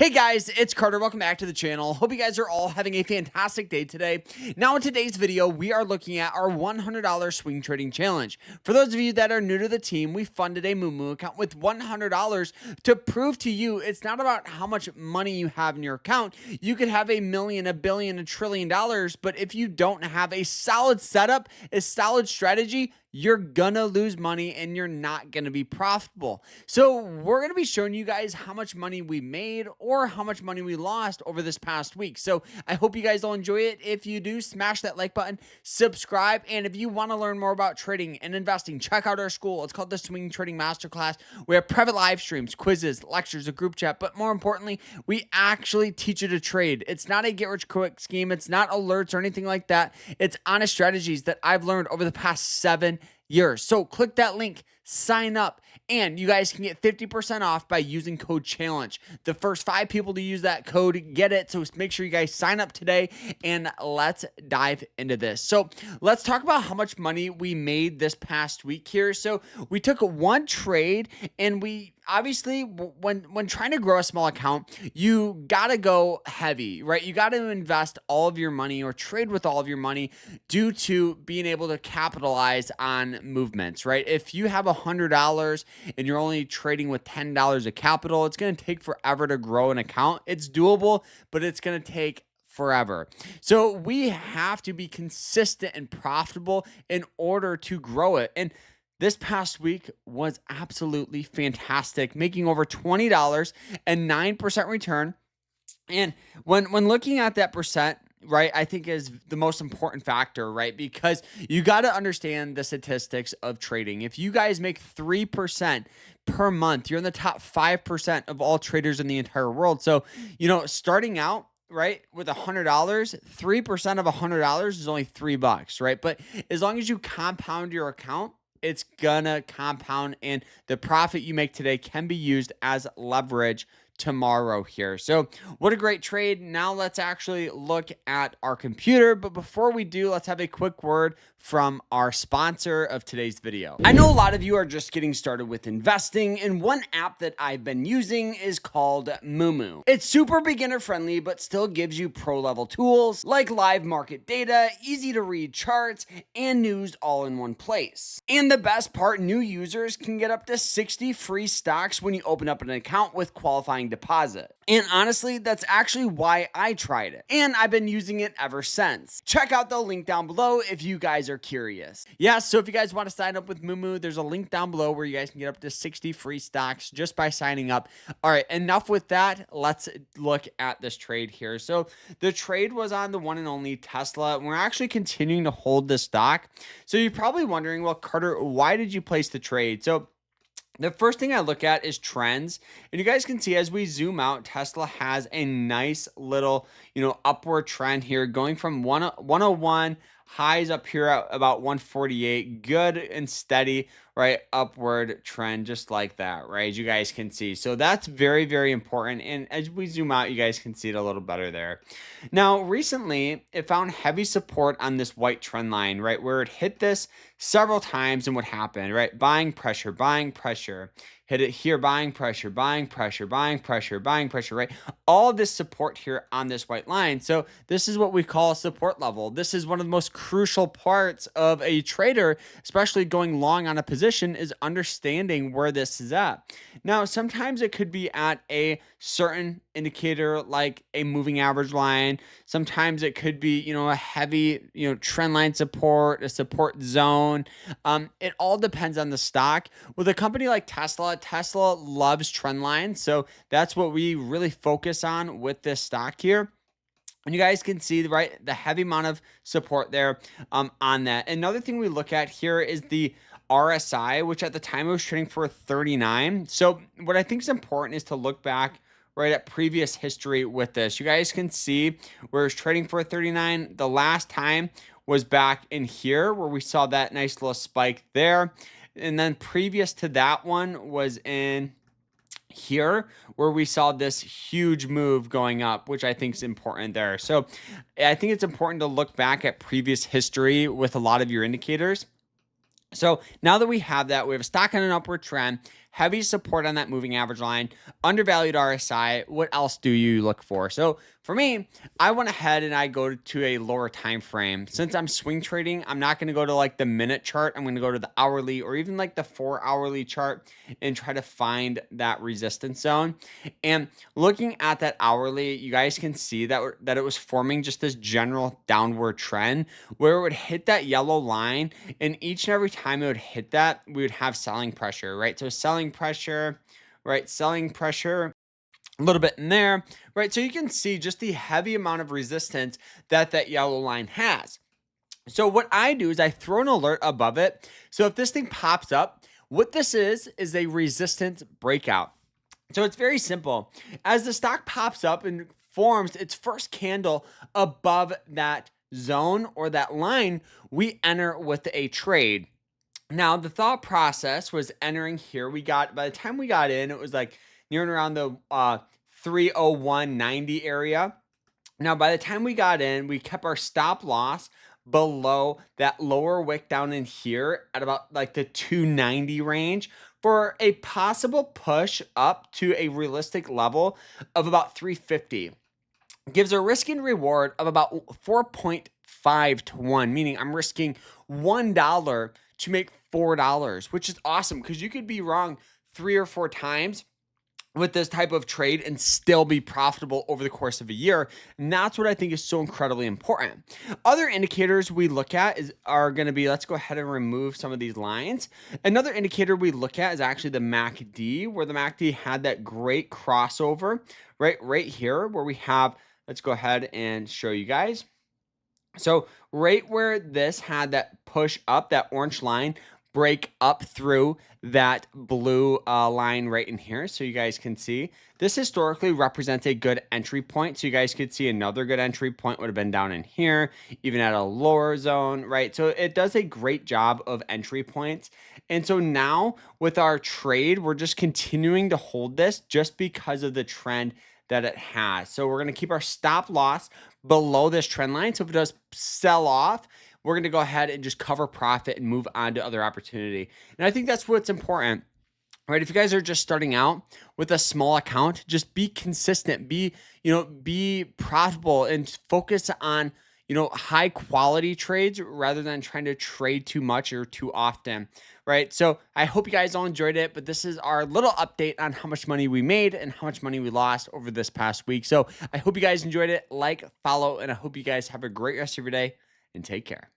Hey guys, it's Carter. Welcome back to the channel. Hope you guys are all having a fantastic day today. Now in today's video, we are looking at our $100 swing trading challenge. For those of you that are new to the team, we funded a Moomoo account with $100 to prove to you it's not about how much money you have in your account. You could have $1 million, $1 billion, $1 trillion, but if you don't have a solid setup, a solid strategy, you're gonna lose money and you're not gonna be profitable. So we're gonna be showing you guys how much money we made or how much money we lost over this past week. So I hope you guys all enjoy it. If you do, smash that like button, subscribe, and if you want to learn more about trading and investing, check out our school. It's called the Swing Trading Masterclass. We have private live streams, quizzes, lectures, a group chat, but more importantly, we actually teach you to trade. It's not a get-rich-quick scheme. It's not alerts or anything like that. It's honest strategies that I've learned over the past 7 years. So click that link, sign up, and you guys can get 50% off by using code CHALLENGE. The first 5 people to use that code get it. So make sure you guys sign up today and let's dive into this. So let's talk about how much money we made this past week here. So we took one trade and we obviously, when trying to grow a small account, you gotta go heavy, right? You gotta invest all of your money or trade with all of your money due to being able to capitalize on movements, right? If you have $100 and you're only trading with $10 of capital, it's gonna take forever to grow an account. It's doable, but it's gonna take forever. So we have to be consistent and profitable in order to grow it. And this past week was absolutely fantastic, making over $20 and 9% return. And when looking at that percent, right, I think is the most important factor, right? Because you got to understand the statistics of trading. If you guys make 3% per month, you're in the top 5% of all traders in the entire world. So, starting out, right, with $100, 3% of $100 is only $3, right? But as long as you compound your account, it's gonna compound, and the profit you make today can be used as leverage tomorrow here. So what a great trade. Now let's actually look at our computer. But before we do, let's have a quick word from our sponsor of today's video. I know a lot of you are just getting started with investing, and one app that I've been using is called Moomoo. It's super beginner friendly, but still gives you pro level tools like live market data, easy to read charts, and news all in one place. And the best part, new users can get up to 60 free stocks when you open up an account with qualifying deposit. And honestly, that's actually why I tried it. And I've been using it ever since. Check out the link down below if you guys are curious. Yeah, so if you guys want to sign up with Moomoo, there's a link down below where you guys can get up to 60 free stocks just by signing up. All right, enough with that. Let's look at this trade here. So the trade was on the one and only Tesla, and we're actually continuing to hold this stock. So you're probably wondering, well, Carter, why did you place the trade? So the first thing I look at is trends, and you guys can see as we zoom out, Tesla has a nice little, upward trend here going from 101 highs up here at about 148, good and steady, right? Upward trend just like that, right? As you guys can see. So that's very, very important. And as we zoom out, you guys can see it a little better there. Now, recently, it found heavy support on this white trend line, right? Where it hit this several times, and what happened, right? Buying pressure, hit it here, buying pressure, right? All this support here on this white line. So this is what we call a support level. This is one of the most crucial parts of a trader, especially going long on a position, is understanding where this is at. Now, sometimes it could be at a certain indicator like a moving average line. Sometimes it could be, a heavy, trend line support, a support zone. It all depends on the stock. With a company like Tesla loves trend lines. So that's what we really focus on with this stock here. And you guys can see, right, the heavy amount of support there on that. Another thing we look at here is the RSI, which at the time it was trading for 39. So what I think is important is to look back right at previous history with this. You guys can see where it's trading for 39. The last time was back in here where we saw that nice little spike there. And then previous to that one was in here where we saw this huge move going up, which I think is important there. So I think it's important to look back at previous history with a lot of your indicators. So now that we have that, we have a stock on an upward trend, heavy support on that moving average line, undervalued RSI. What else do you look for? So for me, I went ahead and I go to a lower time frame. Since I'm swing trading, I'm not going to go to like the minute chart. I'm going to go to the hourly or even like the 4-hourly chart and try to find that resistance zone. And looking at that hourly, you guys can see that it was forming just this general downward trend where it would hit that yellow line, and each and every time it would hit that, we would have selling pressure, right? So selling pressure, right? Selling pressure, a little bit in there, right? So you can see just the heavy amount of resistance that that yellow line has. So what I do is I throw an alert above it. So if this thing pops up, what this is a resistance breakout. So it's very simple. As the stock pops up and forms its first candle above that zone or that line, we enter with a trade. Now, the thought process was entering here. By the time we got in, it was like nearing around the 301.90 area. Now, by the time we got in, we kept our stop loss below that lower wick down in here at about like the 290 range for a possible push up to a realistic level of about 350. Gives a risk and reward of about 4.5 to 1, meaning I'm risking $1 to make $4, which is awesome because you could be wrong 3 or 4 times with this type of trade and still be profitable over the course of a year. And that's what I think is so incredibly important. Other indicators we look at are going to be, let's go ahead and remove some of these lines. Another indicator we look at is actually the MACD, where the MACD had that great crossover right here where we have, let's go ahead and show you guys. So right where this had that push up, that orange line, break up through that blue line right in here. So you guys can see this historically represents a good entry point. So you guys could see another good entry point would have been down in here, even at a lower zone, right? So it does a great job of entry points. And so now with our trade, we're just continuing to hold this just because of the trend that it has. So we're going to keep our stop loss below this trend line. So if it does sell off, we're going to go ahead and just cover profit and move on to other opportunity. And I think that's what's important, right? If you guys are just starting out with a small account, just be consistent, be profitable and focus on, high quality trades rather than trying to trade too much or too often, right? So I hope you guys all enjoyed it, but this is our little update on how much money we made and how much money we lost over this past week. So I hope you guys enjoyed it. Like, follow, and I hope you guys have a great rest of your day and take care.